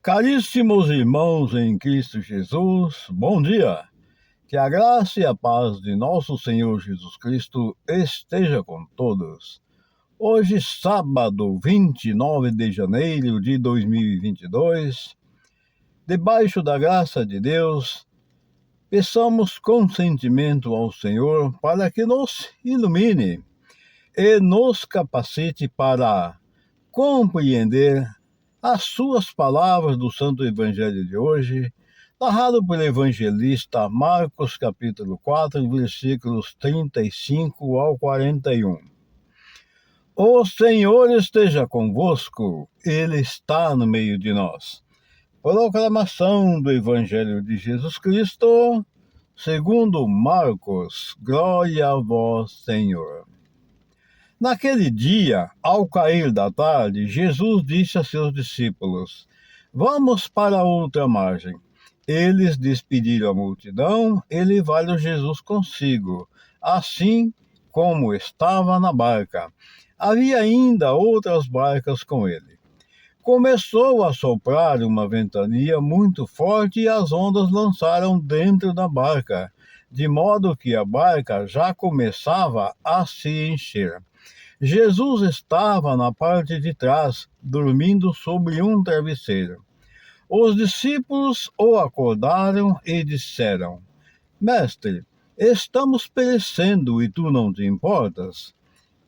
Caríssimos irmãos em Cristo Jesus, bom dia! Que a graça e a paz de nosso Senhor Jesus Cristo esteja com todos. Hoje, sábado 29 de janeiro de 2022, debaixo da graça de Deus, peçamos consentimento ao Senhor para que nos ilumine e nos capacite para compreender as suas palavras do Santo Evangelho de hoje, narrado pelo evangelista Marcos, capítulo 4, versículos 35 ao 41. O Senhor esteja convosco, Ele está no meio de nós. Proclamação do Evangelho de Jesus Cristo, segundo Marcos. Glória a vós, Senhor. Naquele dia, ao cair da tarde, Jesus disse a seus discípulos: Vamos para a outra margem. Eles despediram a multidão e levaram Jesus consigo, assim como estava na barca. Havia ainda outras barcas com ele. Começou a soprar uma ventania muito forte e as ondas lançaram dentro da barca, de modo que a barca já começava a se encher. Jesus estava na parte de trás, dormindo sobre um travesseiro. Os discípulos o acordaram e disseram: Mestre, estamos perecendo e tu não te importas?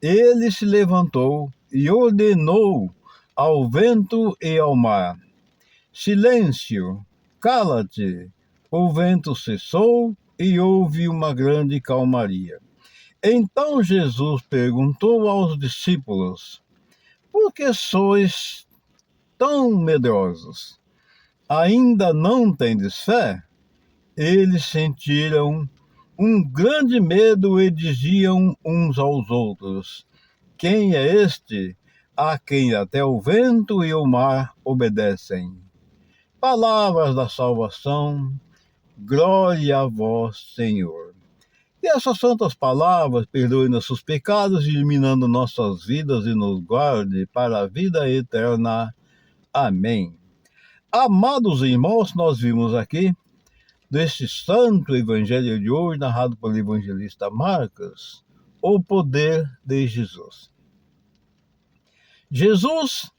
Ele se levantou e ordenou ao vento e ao mar: Silêncio, cala-te. O vento cessou e houve uma grande calmaria. Então Jesus perguntou aos discípulos: Por que sois tão medrosos? Ainda não tendes fé? Eles sentiram um grande medo e diziam uns aos outros: Quem é este a quem até o vento e o mar obedecem? Palavras da salvação, glória a vós, Senhor. Que essas santas palavras perdoem nossos pecados, iluminando nossas vidas e nos guarde para a vida eterna. Amém. Amados irmãos, nós vimos aqui, deste santo evangelho de hoje, narrado pelo evangelista Marcos, o poder de Jesus. Jesus,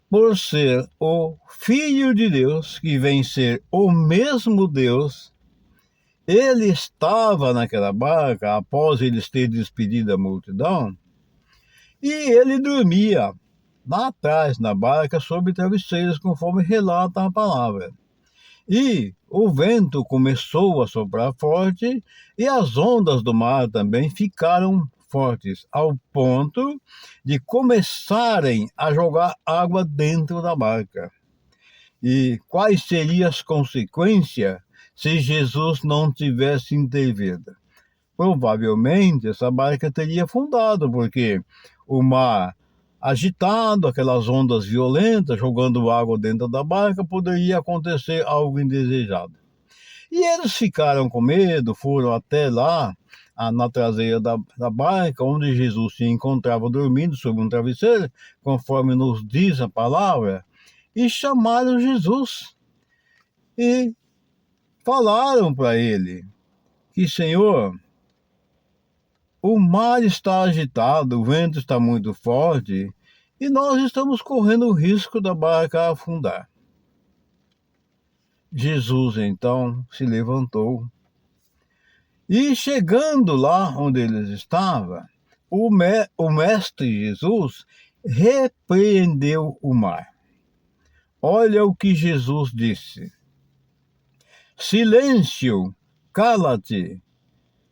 por ser o Filho de Deus, que vem ser o mesmo Deus, ele estava naquela barca após eles terem despedido a multidão e ele dormia lá atrás na barca sobre travesseiros, conforme relata a palavra. E o vento começou a soprar forte e as ondas do mar também ficaram fortes, ao ponto de começarem a jogar água dentro da barca. E quais seriam as consequências se Jesus não tivesse intervido? Provavelmente essa barca teria afundado, porque o mar agitado, aquelas ondas violentas jogando água dentro da barca, poderia acontecer algo indesejado. E eles ficaram com medo, foram até lá, na traseira da barca, onde Jesus se encontrava dormindo sobre um travesseiro, conforme nos diz a palavra, e chamaram Jesus. E falaram para ele que, Senhor, o mar está agitado, o vento está muito forte e nós estamos correndo o risco da barca afundar. Jesus então se levantou e, chegando lá onde eles estavam, o mestre Jesus repreendeu o mar. Olha o que Jesus disse: Silêncio, cala-te.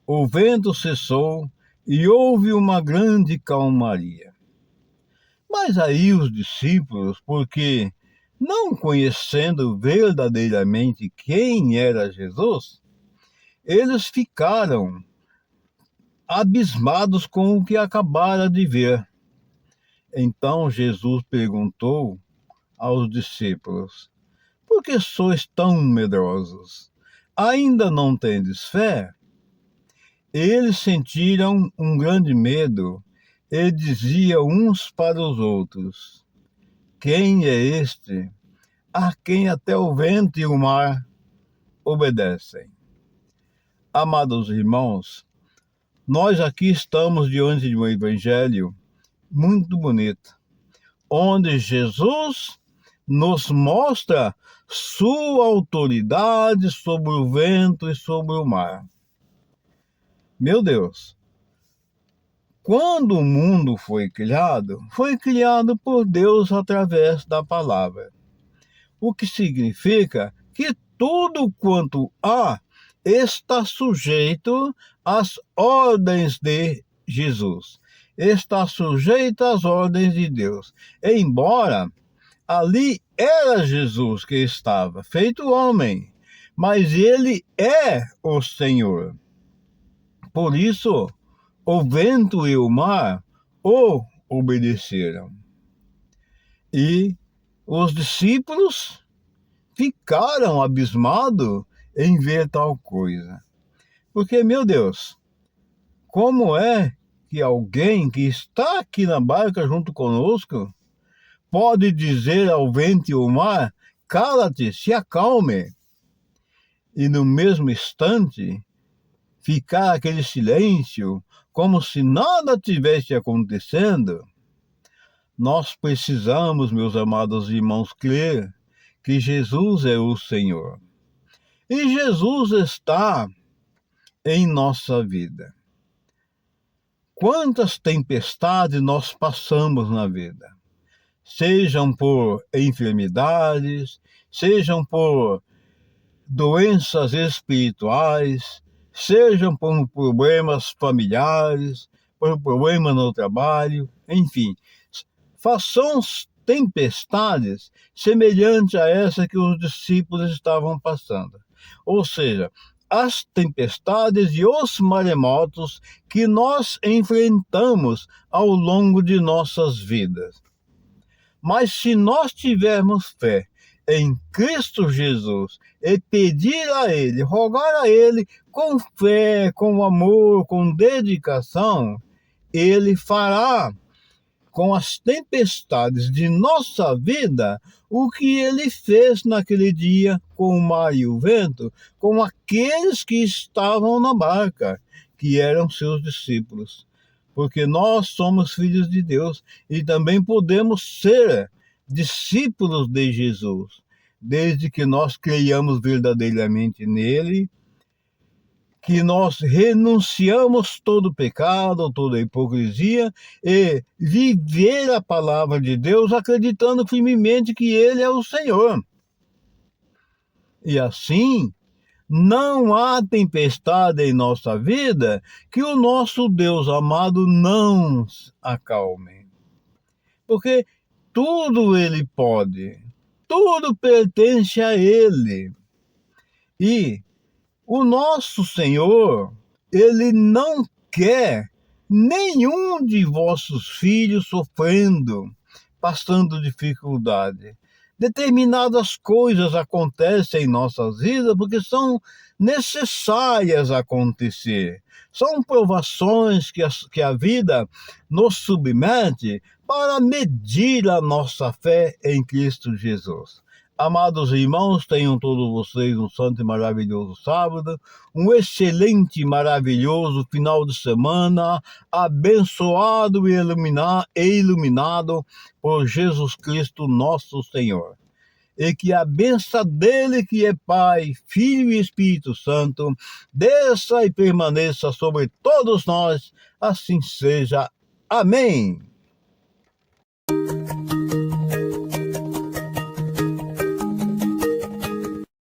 O vento cessou e houve uma grande calmaria. Mas aí os discípulos, porque não conhecendo verdadeiramente quem era Jesus, eles ficaram abismados com o que acabara de ver. Então Jesus perguntou aos discípulos: Por que sois tão medrosos? Ainda não tendes fé? Eles sentiram um grande medo e diziam uns para os outros: Quem é este a quem até o vento e o mar obedecem. Amados irmãos, nós aqui estamos diante de um evangelho muito bonito, onde Jesus nos mostra sua autoridade sobre o vento e sobre o mar. Meu Deus, quando o mundo foi criado por Deus através da palavra. O que significa que tudo quanto há está sujeito às ordens de Jesus, está sujeito às ordens de Deus. Embora ali era Jesus que estava, feito homem, mas ele é o Senhor. Por isso, o vento e o mar o obedeceram. E os discípulos ficaram abismados em ver tal coisa. Porque, meu Deus, como é que alguém que está aqui na barca junto conosco pode dizer ao vento e ao mar: cala-te, se acalme, e no mesmo instante ficar aquele silêncio, como se nada tivesse acontecendo? Nós precisamos, meus amados irmãos, crer que Jesus é o Senhor. E Jesus está em nossa vida. Quantas tempestades nós passamos na vida? Sejam por enfermidades, sejam por doenças espirituais, sejam por problemas familiares, por problemas no trabalho, enfim. Façamos tempestades semelhantes a essa que os discípulos estavam passando. Ou seja, as tempestades e os maremotos que nós enfrentamos ao longo de nossas vidas. Mas se nós tivermos fé em Cristo Jesus e pedir a Ele, rogar a Ele com fé, com amor, com dedicação, Ele fará com as tempestades de nossa vida o que Ele fez naquele dia com o mar e o vento, com aqueles que estavam na barca, que eram seus discípulos. Porque nós somos filhos de Deus e também podemos ser discípulos de Jesus, desde que nós creiamos verdadeiramente nele, que nós renunciamos todo pecado, toda hipocrisia e viver a palavra de Deus acreditando firmemente que Ele é o Senhor. E assim, não há tempestade em nossa vida que o nosso Deus amado não acalme. Porque tudo Ele pode, tudo pertence a Ele. E o nosso Senhor, Ele não quer nenhum de vossos filhos sofrendo, passando dificuldade. Determinadas coisas acontecem em nossas vidas porque são necessárias acontecer. São provações que a vida nos submete para medir a nossa fé em Cristo Jesus. Amados irmãos, tenham todos vocês um santo e maravilhoso sábado, um excelente e maravilhoso final de semana, abençoado e iluminado por Jesus Cristo, nosso Senhor. E que a bênção dele, que é Pai, Filho e Espírito Santo, desça e permaneça sobre todos nós, assim seja. Amém.